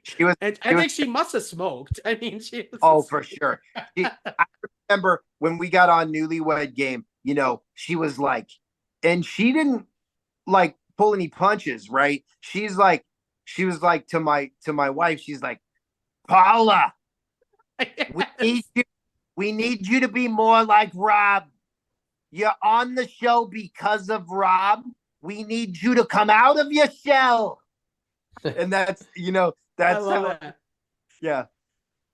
she was. and She I was. think she must have smoked. I mean, she was a Oh, for smoker. sure. I remember when we got on Newlywed Game. She was like, and she didn't like pull any punches, right? She was like to my wife. She's like, Paula, we need Yes. you. We need you to be more like Rob. You're on the show because of Rob. We need you to come out of your shell. And I that's love how, that. yeah.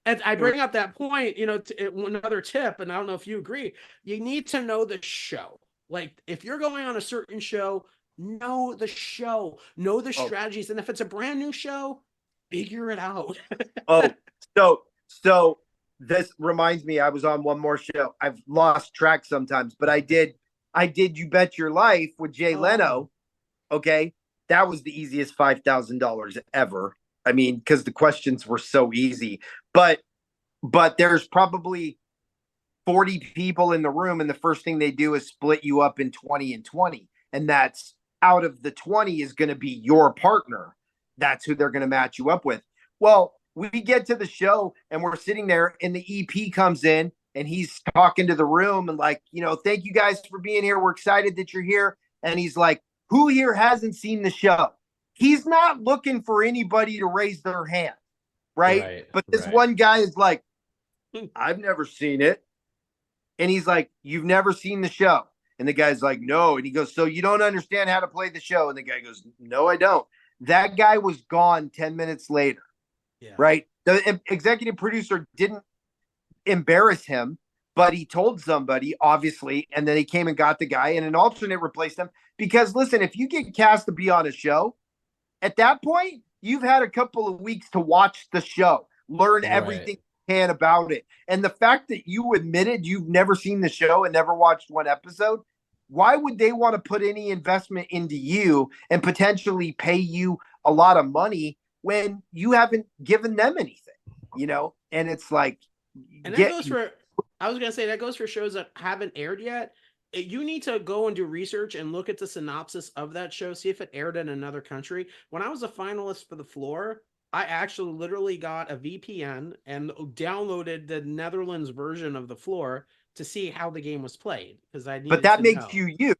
And I bring up that point, another tip, and I don't know if you agree, you need to know the show. Like, if you're going on a certain show, know the show, know the Oh, strategies. And if it's a brand new show, figure it out. oh, so this reminds me, I was on one more show. I've lost track sometimes, but I did You Bet Your Life with Jay Leno. Okay. That was the easiest $5,000 ever. I mean, because the questions were so easy. But there's probably 40 people in the room, and the first thing they do is split you up in 20 and 20. And that's out of the 20 is going to be your partner. That's who they're going to match you up with. Well, we get to the show and we're sitting there, and the EP comes in and he's talking to the room and like, thank you guys for being here. We're excited that you're here. And he's like, who here hasn't seen the show? He's not looking for anybody to raise their hand, right? But this one guy is like, I've never seen it. And he's like, you've never seen the show? And the guy's like, no. And he goes, so you don't understand how to play the show? And the guy goes, no, I don't. That guy was gone 10 minutes later. Yeah. Right. The executive producer didn't embarrass him, but he told somebody, obviously, and then he came and got the guy, and an alternate replaced him. Because listen, if you get cast to be on a show, at that point, you've had a couple of weeks to watch the show, learn everything you can about it. And the fact that you admitted you've never seen the show and never watched one episode, why would they want to put any investment into you and potentially pay you a lot of money when you haven't given them anything, And it's like, and that goes for, I was going to say, that goes for shows that haven't aired yet. You need to go and do research and look at the synopsis of that show, see if it aired in another country. When I was a finalist for The Floor, I actually literally got a VPN and downloaded the Netherlands version of The Floor to see how the game was played, because I needed But that to makes know. you,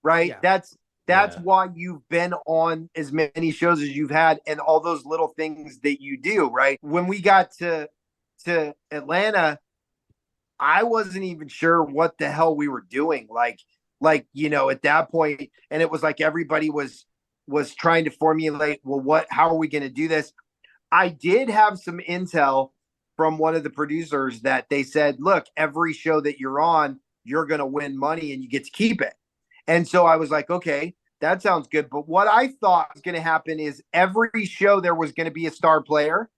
right? Yeah. That's why you've been on as many shows as you've had, and all those little things that you do, right? When we got to Atlanta, I wasn't even sure what the hell we were doing. Like, at that point, and it was like everybody was trying to formulate, well, how are we going to do this? I did have some intel from one of the producers that they said, look, every show that you're on, you're going to win money and you get to keep it. And so I was like, okay, that sounds good. But what I thought was going to happen is every show there was going to be a star player.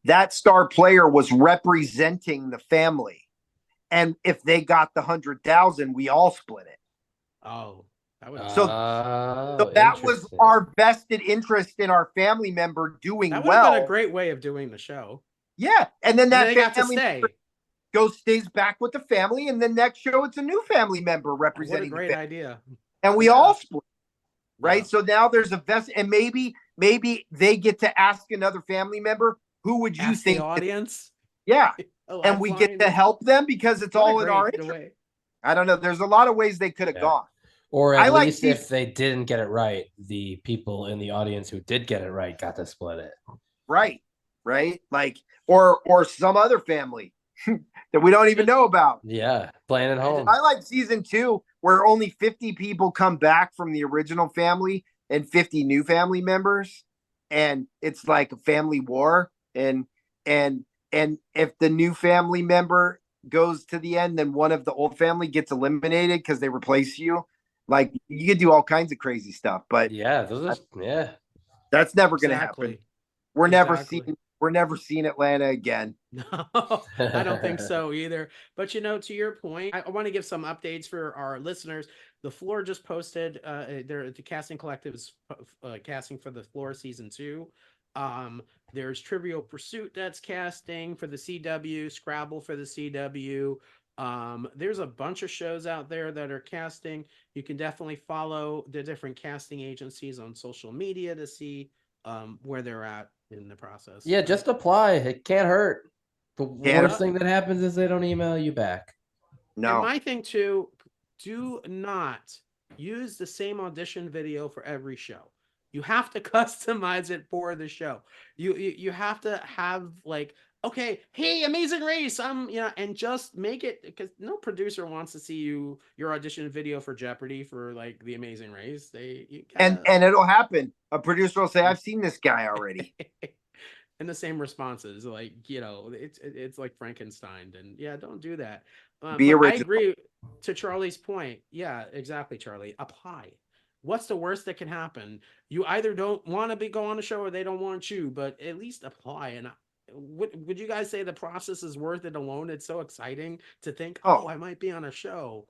That star player was representing the family. And if they got the 100,000, we all split it. Oh, that was so that was our vested interest in our family member doing well. That would have been a great way of doing the show. Yeah. And then that family got to stay. Stays back with the family, and then next show it's a new family member representing. What a great idea. And we all split. Right. Yeah. So now there's a and maybe they get to ask another family member, who would you think the audience? Yeah. And we get to help them because it's all in our interest. I don't know. There's a lot of ways they could have gone. Or at least if they didn't get it right, the people in the audience who did get it right got to split it. Right. Right. Like, or some other family that we don't even know about. Yeah. Playing at home. I like season 2 where only 50 people come back from the original family and 50 new family members. And it's like a family war. And if the new family member goes to the end, then one of the old family gets eliminated because they replace you. Like, you could do all kinds of crazy stuff, but that's never going to happen. We're never seeing Atlanta again. No, I don't think so either. But to your point, I want to give some updates for our listeners. The Floor just posted the casting collective is casting for The Floor season 2. There's Trivial Pursuit that's casting for the CW, Scrabble for the CW. There's a bunch of shows out there that are casting. You can definitely follow the different casting agencies on social media to see where they're at in the process. Yeah, just apply. It can't hurt. The worst thing that happens is they don't email you back. No. And my thing too, do not use the same audition video for every show. You have to customize it for the show. You have to have like, okay, hey, Amazing Race, and just make it, because no producer wants to see your audition video for Jeopardy for like the Amazing Race. And it'll happen. A producer will say, I've seen this guy already. and the same responses. Like, it's like Frankenstein, and yeah, don't do that. Be But I original. agree to Charlie's point. Yeah, exactly, Charlie. Apply. What's the worst that can happen? You either don't want to go on a show or they don't want you, but at least apply. And would you guys say the process is worth it alone? It's so exciting to think, oh, Oh, I might be on a show.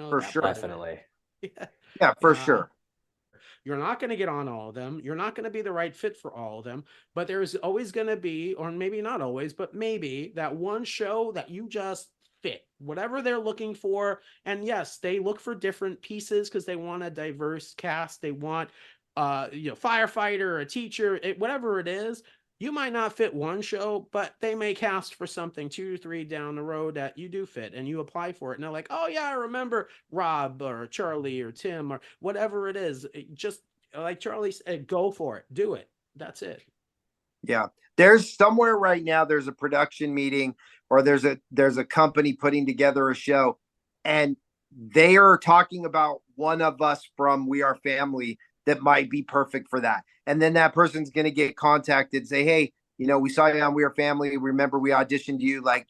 for That sure. part of it. Definitely. Yeah. Yeah, for Yeah. sure. You're not going to get on all of them. You're not going to be the right fit for all of them. But there's always going to be, or maybe not always, but maybe that one show that you just fit, whatever they're looking for. And yes, they look for different pieces because they want a diverse cast. They want, firefighter, a teacher, whatever it is. You might not fit one show, but they may cast for something 2 or 3 down the road that you do fit, and you apply for it. And they're like, oh, yeah, I remember Rob or Charlie or Tim or whatever it is. Just like Charlie said, go for it. Do it. That's it. Yeah. There's somewhere right now, there's a production meeting or there's a company putting together a show, and they are talking about one of us from We Are Family that might be perfect for that. And then that person's going to get contacted, say, hey, we saw you on We Are Family. Remember we auditioned you, like,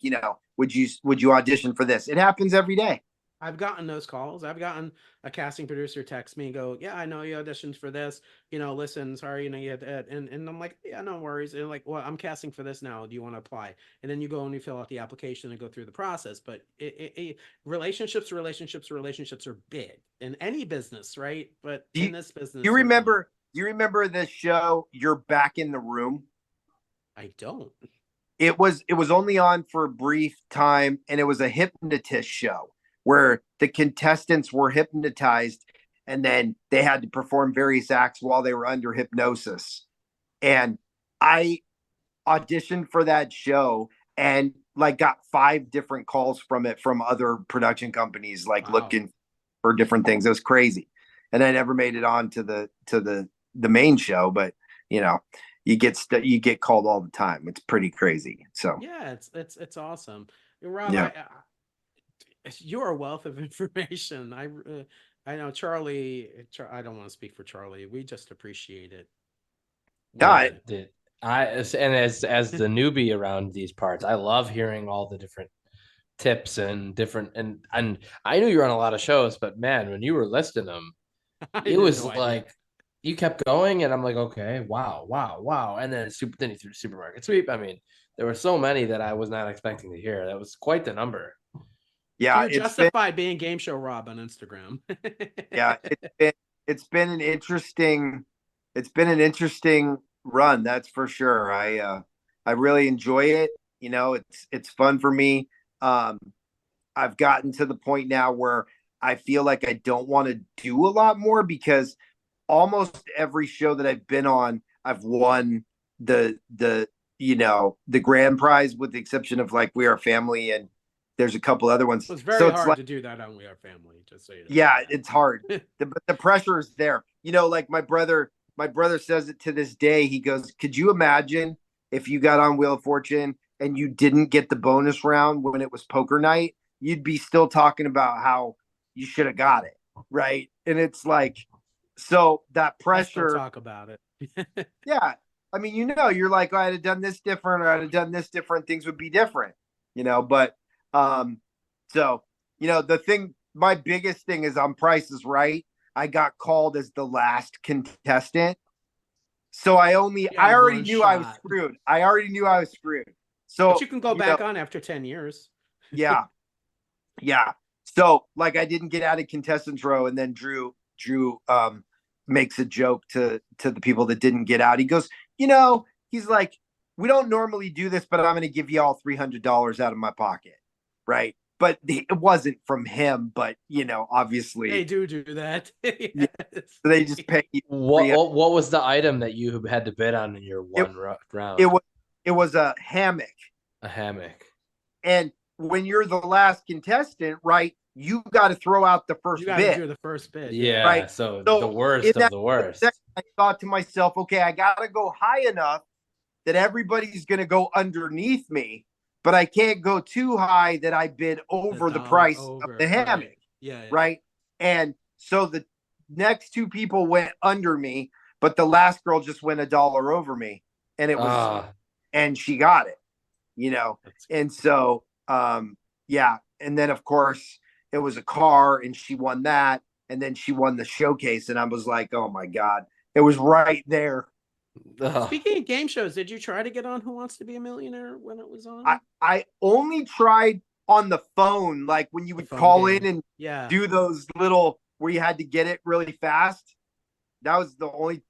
would you audition for this? It happens every day. I've gotten those calls. I've gotten a casting producer text me and go, yeah, I know you auditioned for this. Listen, sorry, you had that. And I'm like, yeah, no worries. And like, well, I'm casting for this now. Do you want to apply? And then you go and you fill out the application and go through the process. But relationships are big in any business, right? But Do in you, this business, you certainly. remember, you remember the show, You're Back in the Room? I don't. It was only on for a brief time, and it was a hypnotist show where the contestants were hypnotized, and then they had to perform various acts while they were under hypnosis. And I auditioned for that show and like got 5 different calls from it from other production companies, like Wow. looking for different things. It was crazy. And I never made it on to the main show, but you know, you get called all the time. It's pretty crazy. So Yeah, it's awesome. Rob, yeah. you're a wealth of information. I know Charlie. I don't want to speak for Charlie. We just appreciate it. We Yeah, do. And as the newbie around these parts, I love hearing all the different tips and different and I knew you were on a lot of shows, but man, when you were listing them, I it had was no idea. like you kept going, and I'm like, okay, wow, wow, wow, and then you threw supermarket sweep. I mean, there were so many that I was not expecting to hear. That was quite the number. yeah, You justify being Game Show Rob on Instagram. yeah, it's been an interesting run, that's for sure. I really enjoy it. It's fun for me. Um I've gotten to the point now where I feel like I don't want to do a lot more because almost every show that I've been on, I've won the grand prize, with the exception of like We Are Family, and there's a couple other ones. It's So very it's hard like, to do that on We Are Family, just so you know. yeah, it's hard. But the pressure is there. Like my brother says it to this day. He goes, "Could you imagine if you got on Wheel of Fortune and you didn't get the bonus round when it was poker night? You'd be still talking about how you should have got it, right?" And it's like, so that I still pressure, talk about it. yeah. I mean, you're like, oh, I'd have done this different, or I'd have done this different. Things would be different, But um, so my biggest thing is on Price is Right. I got called as the last contestant, so I You I had already one knew I was shot, screwed. I already knew I was screwed. but So you can go back on after 10 years. yeah, yeah. So like I didn't get out of contestants row, and then Drew makes a joke to the people that didn't get out. He goes, he's like, we don't normally do this, but I'm going to give you all $300 out of my pocket, right? But it wasn't from him, but They obviously, do that. yeah, Yes. so they just pay you. What was the item that you had to bid on in your It, one it round? was it was a hammock. A hammock. And when you're the last contestant, right, you got to throw out the You first got to bid, do the first bid. Yeah. Yeah, right? so the So in worst of that the split second, worst. I thought to myself, okay, I got to go high enough that everybody's going to go underneath me, but I can't go too high that I bid The over the dollar price of the over. hammock, Right. Yeah. Yeah. right? And so the next 2 people went under me, but the last girl just went $1 over me, and it was Ah, and she got it, you know. And so yeah, and then of course it was a car, and she won that, and then she won the showcase, and I was like, oh my god, it was right there. Speaking of game shows, did you try to get on Who Wants to Be a Millionaire when it was on? I only tried on the phone, like when you would call in and do those little where you had to get it really fast. That was the only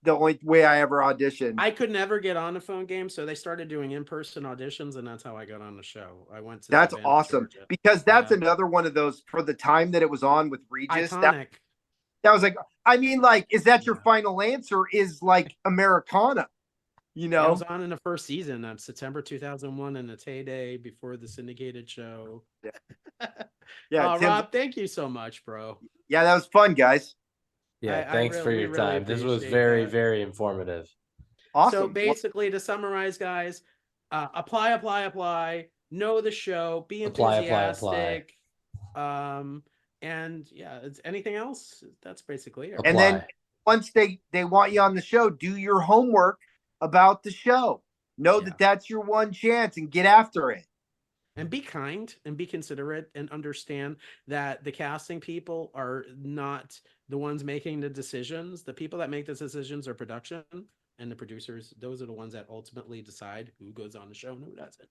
way I ever auditioned. I could never get on a phone game, so they started doing in-person auditions, and that's how I got on the show. I went to That's Savannah, awesome, Georgia. because that's another one of those for the time that it was on with Regis. Iconic. That was like, I mean, like, is that your final answer? Is like Americana, you know? Yeah, I was on in the first season on September 2001 in its heyday before the syndicated show. Yeah, Rob, thank you so much, bro. Yeah, that was fun, guys. Yeah, thanks for your time. This was very, very informative. Awesome. So basically, to summarize, guys, apply. Know the show. Be enthusiastic. And yeah, it's anything else? That's basically it. And then once they want you on the show, do your homework about the show. Know that that's your one chance and get after it. And be kind and be considerate and understand that the casting people are not the ones making the decisions. The people that make the decisions are production and the producers. Those are the ones that ultimately decide who goes on the show and who doesn't.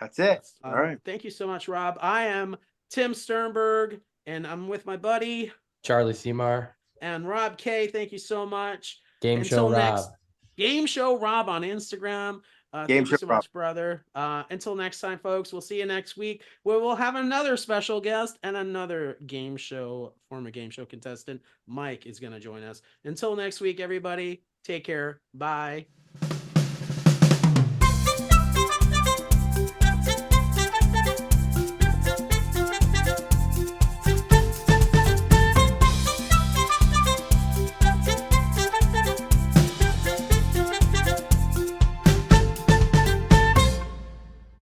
That's it. All right. Thank you so much, Rob. I am Tim Sternberg, and I'm with my buddy Charlie Seymour and Rob K. Thank you so much. Game Show Rob. Game Show Rob on Instagram. Thank you so much, brother. Until next time, folks, we'll see you next week, where we'll have another special guest and another former game show contestant. Mike is going to join us. Until next week, everybody, take care. Bye.